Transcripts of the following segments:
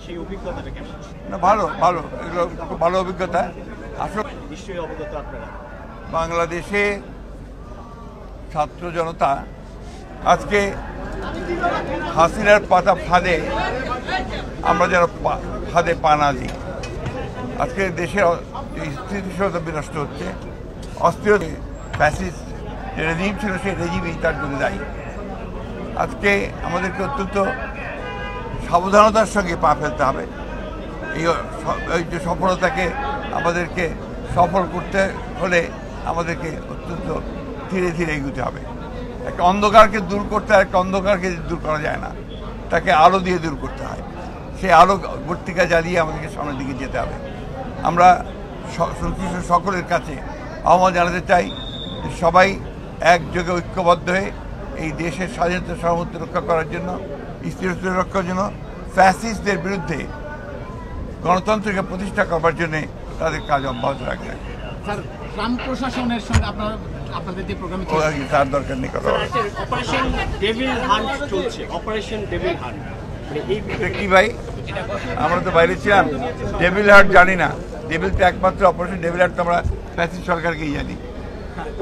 সেই অভিজ্ঞতাটা কেমন? না, ভালো ভালো, এগুলো খুব ভালো অভিজ্ঞতা। আসলে নিশ্চয়ই অবগত আপনারা। বাংলাদেশে ছাত্র জনতা আজকে হাসিনার পাতা ফাঁদে আমরা যেন ফাঁদে পা না দিই। আজকে দেশের স্থিতিশীলতা বিনষ্ট হচ্ছে, অস্থিরতা, ফ্যাসিস্ট যে রেজিম ছিল সেই রেজিমই তার জন্য দায়ী। আজকে আমাদেরকে অত্যন্ত সাবধানতার সঙ্গে পা ফেলতে হবে। এই যে সফলতাকে আমাদেরকে সফল করতে হলে আমাদেরকে অত্যন্ত ধীরে ধীরে এগোতে হবে। একটা অন্ধকারকে দূর করতে আর একটা অন্ধকারকে দূর করা যায় না, তাকে আলো দিয়ে দূর করতে হয়। সেই আলো বর্তিকা জ্বালিয়ে আমাদেরকে সামনের দিকে যেতে হবে। আমরা সংশ্লিষ্ট সকলের কাছে আহ্বান জানাতে চাই যে সবাই একযোগে ঐক্যবদ্ধ হয়ে এই দেশের স্বাধীনতা সার্বভৌমত্ব রক্ষা করার জন্য, স্থিরতা রক্ষার জন্য, ফ্যাসিস্টদের বিরুদ্ধে গণতন্ত্রকে প্রতিষ্ঠা করবার জন্য তাদের কাজ অব্যাহত রাখবে। স্যার, ট্রাম্প প্রশাসনের সঙ্গে আপনাদের যে প্রোগ্রাম তার দরকার নেই কথা। অপারেশন ডেভিল হান্ট চলছে, অপারেশন ডেভিল হান্ট কি ভাই, আমরা তো বাইরে ছিলাম, ডেভিল হান্ট জানি না। ডেভিল তো একমাত্র অপারেশন ডেভিল হান্ট তো আমরা ফ্যাসিস্ট সরকারকেই জানি।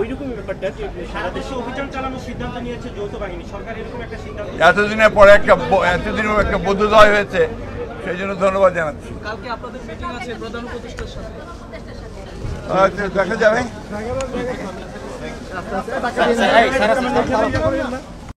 ওইরকম ব্যাপারটা যে সারা দেশে অভিযান চালানোর সিদ্ধান্ত নিয়েছে যৌথ বাহিনী সরকার, এরকম একটা সিদ্ধান্ত এতদিনের পরে এতদিনের একটা বোধোদয় হয়েছে, সেই জন্য ধন্যবাদ জানাচ্ছি। কালকে আপনাদের মিটিং আছে প্রধান উপদেষ্টার সাথে, আচ্ছা, দেখা যাবে।